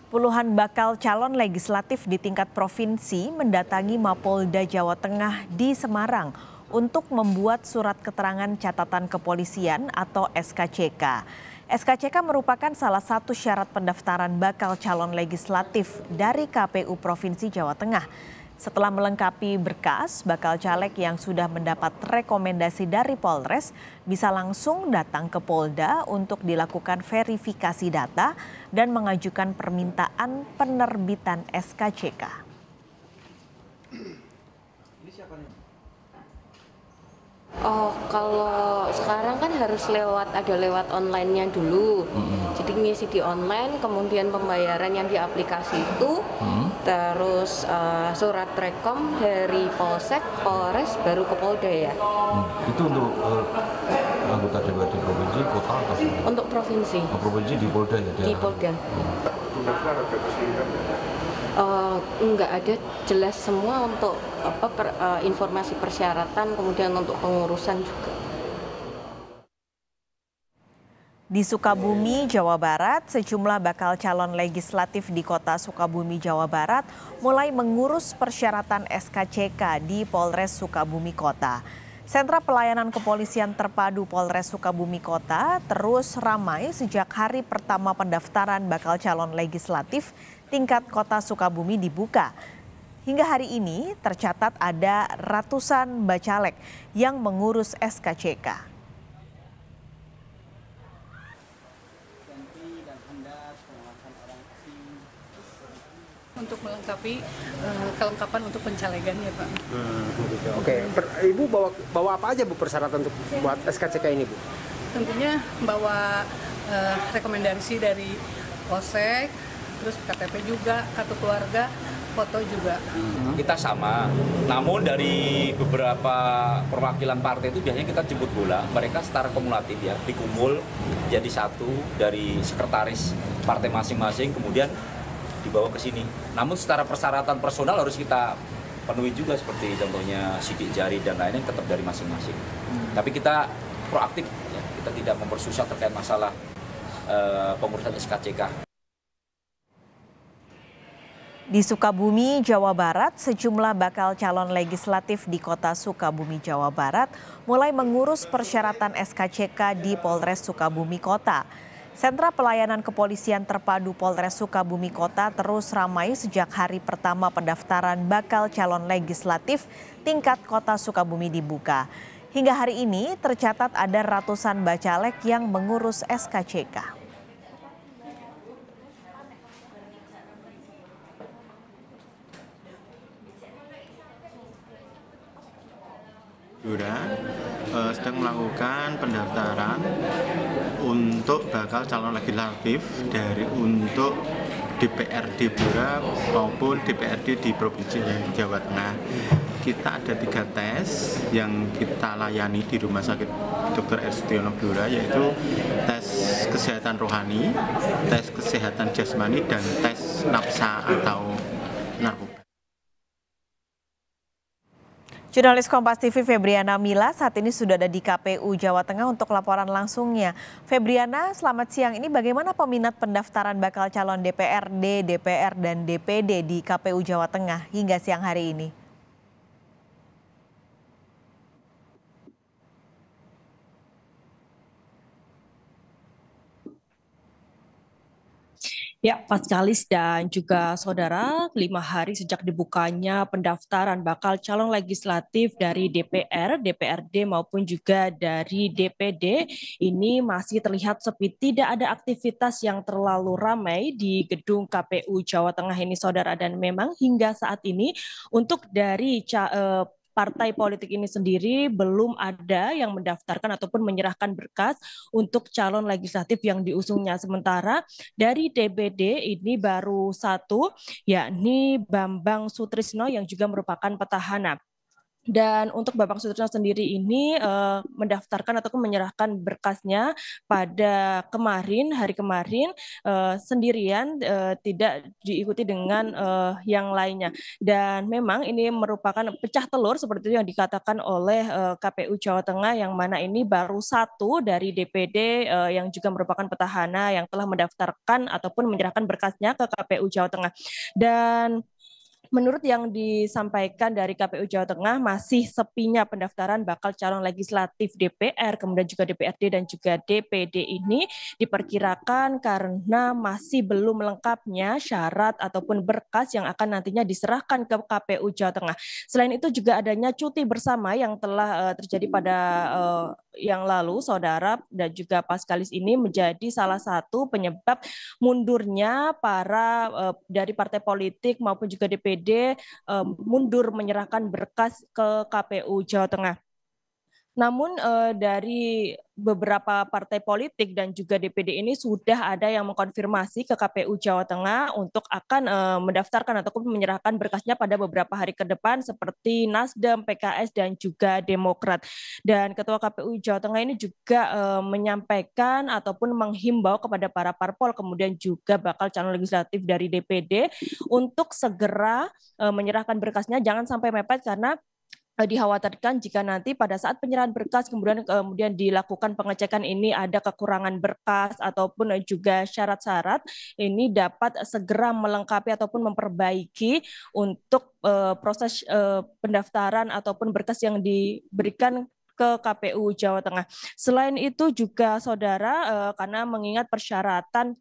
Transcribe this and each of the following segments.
Puluhan bakal calon legislatif di tingkat provinsi mendatangi Mapolda Jawa Tengah di Semarang untuk membuat surat keterangan catatan kepolisian atau SKCK. SKCK merupakan salah satu syarat pendaftaran bakal calon legislatif dari KPU Provinsi Jawa Tengah. Setelah melengkapi berkas, bakal caleg yang sudah mendapat rekomendasi dari Polres bisa langsung datang ke Polda untuk dilakukan verifikasi data dan mengajukan permintaan penerbitan SKCK. Oh, kalau sekarang kan harus ada lewat online-nya dulu. Jadi ngisi di online, kemudian pembayaran yang di aplikasi itu, terus surat rekom dari Polsek, Polres, baru ke Polda ya. Itu untuk anggota DPRD provinsi, kota atau semua? Untuk provinsi. Provinsi di Polda ya? Di Polda. Enggak ada jelas semua untuk informasi persyaratan, kemudian untuk pengurusan juga. Di Sukabumi, Jawa Barat, sejumlah bakal calon legislatif di kota Sukabumi, Jawa Barat mulai mengurus persyaratan SKCK di Polres Sukabumi Kota. Sentra Pelayanan Kepolisian Terpadu Polres Sukabumi Kota terus ramai sejak hari pertama pendaftaran bakal calon legislatif tingkat kota Sukabumi dibuka. Hingga hari ini tercatat ada ratusan bacalek yang mengurus SKCK. Untuk melengkapi kelengkapan untuk pencalegan ya Pak. Oke, Ibu bawa apa aja Bu persyaratan untuk buat SKCK ini Bu? Tentunya bawa rekomendasi dari Polsek, terus KTP juga, kartu keluarga, foto juga. Kita sama, namun dari beberapa perwakilan partai itu biasanya kita jemput bola, mereka secara kumulatif ya, dikumul jadi satu dari sekretaris partai masing-masing, kemudian dibawa ke sini. Namun secara persyaratan personal harus kita penuhi juga, seperti contohnya sidik jari dan lainnya tetap dari masing-masing. Tapi kita proaktif, ya, kita tidak mempersusah terkait masalah pengurusan SKCK. Di Sukabumi, Jawa Barat, sejumlah bakal calon legislatif di kota Sukabumi, Jawa Barat mulai mengurus persyaratan SKCK di Polres Sukabumi Kota. Sentra Pelayanan Kepolisian Terpadu Polres Sukabumi Kota terus ramai sejak hari pertama pendaftaran bakal calon legislatif tingkat kota Sukabumi dibuka. Hingga hari ini tercatat ada ratusan bacalek yang mengurus SKCK. Sedang melakukan pendaftaran untuk bakal calon legislatif untuk DPRD Blora maupun DPRD di Provinsi Jawa Tengah. Kita ada 3 tes yang kita layani di Rumah Sakit Dr. R. Sutyono Blora, yaitu tes kesehatan rohani, tes kesehatan jasmani, dan tes nafsa atau narkoba. Jurnalis Kompas TV Febriana Mila saat ini sudah ada di KPU Jawa Tengah untuk laporan langsungnya. Febriana, selamat siang. Ini bagaimana peminat pendaftaran bakal calon DPRD, DPR, dan DPD di KPU Jawa Tengah hingga siang hari ini? Ya, Pak Skalis dan juga saudara, 5 hari sejak dibukanya pendaftaran bakal calon legislatif dari DPR, DPRD maupun juga dari DPD, ini masih terlihat sepi. Tidak ada aktivitas yang terlalu ramai di gedung KPU Jawa Tengah ini, saudara. Dan memang hingga saat ini untuk dari partai politik ini sendiri belum ada yang mendaftarkan ataupun menyerahkan berkas untuk calon legislatif yang diusungnya. Sementara dari DPD ini baru satu, yakni Bambang Sutrisno yang juga merupakan petahana. Dan untuk Bapak Sutrisno sendiri ini mendaftarkan ataupun menyerahkan berkasnya pada hari kemarin sendirian, tidak diikuti dengan yang lainnya. Dan memang ini merupakan pecah telur seperti itu yang dikatakan oleh KPU Jawa Tengah, yang mana ini baru satu dari DPD yang juga merupakan petahana yang telah mendaftarkan ataupun menyerahkan berkasnya ke KPU Jawa Tengah. Dan menurut yang disampaikan dari KPU Jawa Tengah, masih sepinya pendaftaran bakal calon legislatif DPR, kemudian juga DPRD dan juga DPD ini diperkirakan karena masih belum lengkapnya syarat ataupun berkas yang akan nantinya diserahkan ke KPU Jawa Tengah. Selain itu juga adanya cuti bersama yang telah terjadi pada yang lalu, Saudara, dan juga Paskalis ini menjadi salah satu penyebab mundurnya para dari partai politik maupun juga DPD mundur menyerahkan berkas ke KPU Jawa Tengah. Namun dari beberapa partai politik dan juga DPD ini sudah ada yang mengkonfirmasi ke KPU Jawa Tengah untuk akan mendaftarkan ataupun menyerahkan berkasnya pada beberapa hari ke depan, seperti Nasdem, PKS, dan juga Demokrat. Dan Ketua KPU Jawa Tengah ini juga menyampaikan ataupun menghimbau kepada para parpol, kemudian juga bakal calon legislatif dari DPD untuk segera menyerahkan berkasnya, jangan sampai mepet, karena dikhawatirkan jika nanti pada saat penyerahan berkas kemudian dilakukan pengecekan ini ada kekurangan berkas ataupun juga syarat-syarat, ini dapat segera melengkapi ataupun memperbaiki untuk proses pendaftaran ataupun berkas yang diberikan ke KPU Jawa Tengah. Selain itu juga, Saudara, karena mengingat persyaratan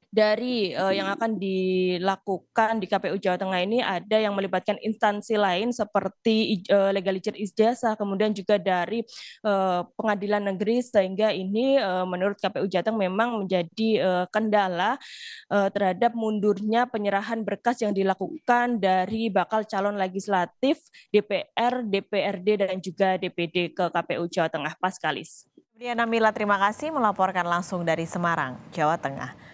dari yang akan dilakukan di KPU Jawa Tengah ini ada yang melibatkan instansi lain seperti legalizer ijazah, kemudian juga dari pengadilan negeri, sehingga ini menurut KPU Jateng memang menjadi kendala terhadap mundurnya penyerahan berkas yang dilakukan dari bakal calon legislatif DPR, DPRD, dan juga DPD ke KPU Jawa Tengah. Paskalis. Diana Mila, terima kasih melaporkan langsung dari Semarang, Jawa Tengah.